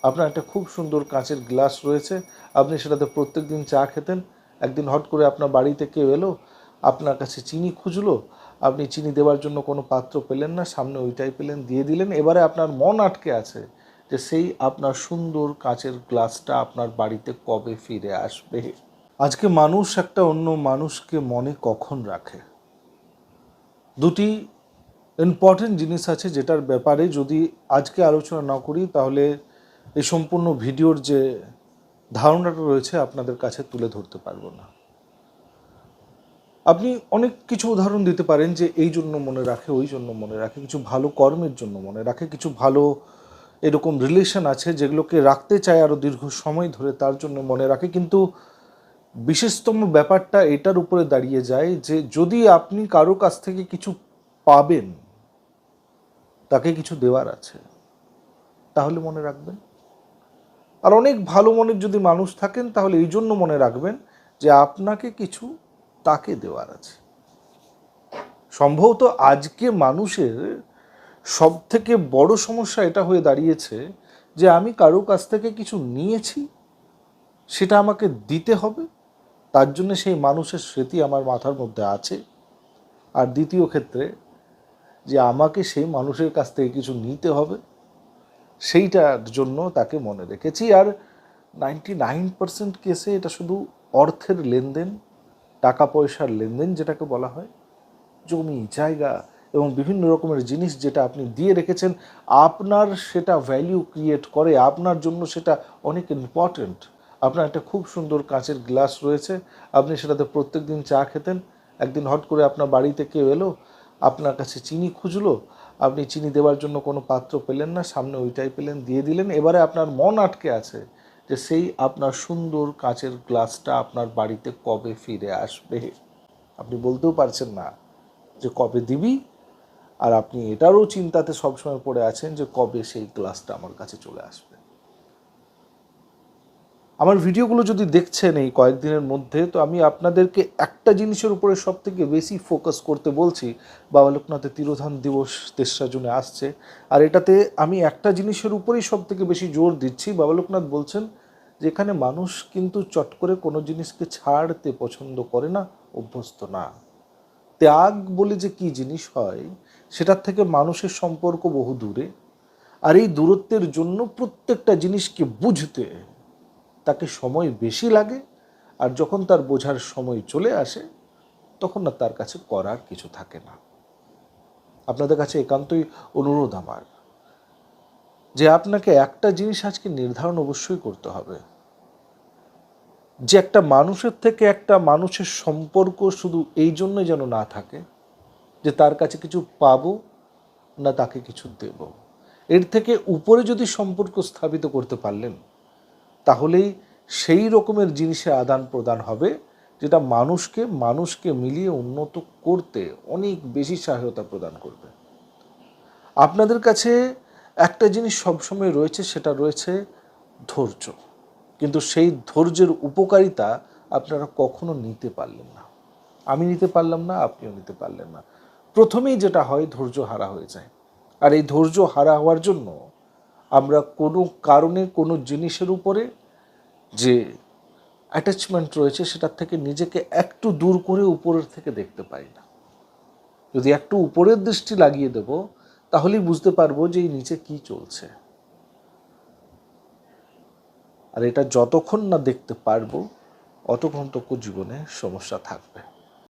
আপনার একটা খুব সুন্দর কাঁচের গ্লাস রয়েছে, আপনি সেটাতে প্রত্যেকদিন চা খেতেন। একদিন হট করে আপনার বাড়িতে কেউ এলো, আপনার কাছে চিনি খুঁজলো, আপনি চিনি দেওয়ার জন্য কোনো পাত্র পেলেন না, সামনে ওইটাই পেলেন, দিয়ে দিলেন। এবারে আপনার মন আটকে আছে যে সেই আপনার সুন্দর কাঁচের গ্লাসটা আপনার বাড়িতে কবে ফিরে আসবে। আজকে মানুষ একটা অন্য মানুষকে মনে কখন রাখে? দুটি ইম্পর্টেন্ট জিনিস আছে যেটার ব্যাপারে যদি আজকে আলোচনা না করি তাহলে এই সম্পূর্ণ ভিডিওর যে ধারণাটা রয়েছে আপনাদের কাছে তুলে ধরতে পারবো না। আপনি অনেক কিছু উদাহরণ দিতে পারেন যে এই জন্য মনে রাখে, ওই জন্য মনে রাখে, কিছু ভালো কর্মের জন্য মনে রাখে, কিছু ভালো এরকম রিলেশন আছে যেগুলোকে রাখতে চায় আরও দীর্ঘ সময় ধরে, তার জন্য মনে রাখে। কিন্তু বিশেষতম ব্যাপারটা এটার উপরে দাঁড়িয়ে যায় যে যদি আপনি কারো কাছ থেকে কিছু পাবেন, তাকে কিছু দেওয়ার আছে, তাহলে মনে রাখবেন। আর অনেক ভালো মনের যদি মানুষ থাকেন তাহলে এই জন্য মনে রাখবেন যে আপনাকে কিছু তাকে দেওয়ার আছে। সম্ভবত আজকে মানুষের সব থেকে বড় সমস্যা এটা হয়ে দাঁড়িয়েছে যে আমি কারো কাছ থেকে কিছু নিয়েছি, সেটা আমাকে দিতে হবে, তার জন্য সেই মানুষের স্মৃতি আমার মাথার মধ্যে আছে। আর দ্বিতীয় ক্ষেত্রে যে আমাকে সেই মানুষের কাছ থেকে কিছু নিতে হবে, সেইটার জন্য তাকে মনে রেখেছি। আর 99% কেসে এটা শুধু অর্থের লেনদেন, টাকা পয়সার লেনদেন যেটাকে বলা হয়, জমি জায়গা এবং বিভিন্ন রকমের জিনিস যেটা আপনি দিয়ে রেখেছেন, আপনার সেটা ভ্যালিউ ক্রিয়েট করে, আপনার জন্য সেটা অনেক ইম্পর্ট্যান্ট। আপনার একটা খুব সুন্দর কাঁচের গ্লাস রয়েছে, আপনি সেটাতে প্রত্যেকদিন চা খেতেন। একদিন হট করে আপনার বাড়িতে কেউ এলো, আপনার কাছে চিনি খুঁজলো, আপনি চিনি দেওয়ার জন্য কোনো পাত্র পেলেন না, সামনে ওইটাই পেলেন, দিয়ে দিলেন। এবারে আপনার মন আটকে আছে যে সেই আপনার সুন্দর কাঁচের গ্লাসটা আপনার বাড়িতে কবে ফিরে আসবে। আপনি বলতেও পারছেন না যে কবে দিবি, আর আপনি এটারও চিন্তাতে সবসময় পড়ে আছেন যে কবে সেই গ্লাসটা আমার কাছে চলে আসবে। আমার ভিডিওগুলো যদি দেখছেন এই কয়েকদিনের মধ্যে, তো আমি আপনাদেরকে একটা জিনিসের উপরে সব থেকে বেশি ফোকাস করতে বলছি। বাবা লোকনাথের তিরোধান দিবস ৩রা জুনে আসছে, আর এটাতে আমি একটা জিনিসের উপরেই সব থেকে বেশি জোর দিচ্ছি। বাবা লোকনাথ বলছেন যে এখানে মানুষ কিন্তু চট করে কোনো জিনিসকে ছাড়তে পছন্দ করে না, অভ্যস্ত না। ত্যাগ বলে যে কি জিনিস হয় সেটার থেকে মানুষের সম্পর্ক বহু দূরে, আর এই দূরত্বের জন্য প্রত্যেকটা জিনিসকে বুঝতে তাকে সময় বেশি লাগে, আর যখন তার বোঝার সময় চলে আসে তখন না তার কাছে করার কিছু থাকে না। আপনাদের কাছে একান্তই অনুরোধ আমার যে আপনাকে একটা জিনিস আজকে নির্ধারণ অবশ্যই করতে হবে যে একটা মানুষের থেকে একটা মানুষের সম্পর্ক শুধু এই জন্যই যেন না থাকে যে তার কাছে কিছু পাবো না তাকে কিছু দেব। এর থেকে উপরে যদি সম্পর্ক স্থাপিত করতে পারলেন তাহলেই সেই রকমের জিনিসের আদান প্রদান হবে যেটা মানুষকে মিলিয়ে উন্নত করতে অনেক বেশি সহায়তা প্রদান করবে। আপনাদের কাছে একটা জিনিস সবসময় রয়েছে, সেটা রয়েছে ধৈর্য। কিন্তু সেই ধৈর্যের উপকারিতা আপনারা কখনো নিতে পারলেন না, আমি নিতে পারলাম না, আপনিও নিতে পারলেন না। প্রথমেই যেটা হয়, ধৈর্য হারা হয়ে যায়। আর এই ধৈর্য হারা হওয়ার জন্য আমরা কোনো কারণে কোনো জিনিসের উপরে যে অ্যাটাচমেন্ট রয়েছে সেটার থেকে নিজেকে একটু দূর করে উপরের থেকে দেখতে পাই না। যদি একটু উপরের দৃষ্টি লাগিয়ে দেব তাহলেই বুঝতে পারবো যে এই নিচে কি চলছে। আর এটা যতক্ষণ না দেখতে পারবো ততক্ষণ জীবনে সমস্যা থাকবে।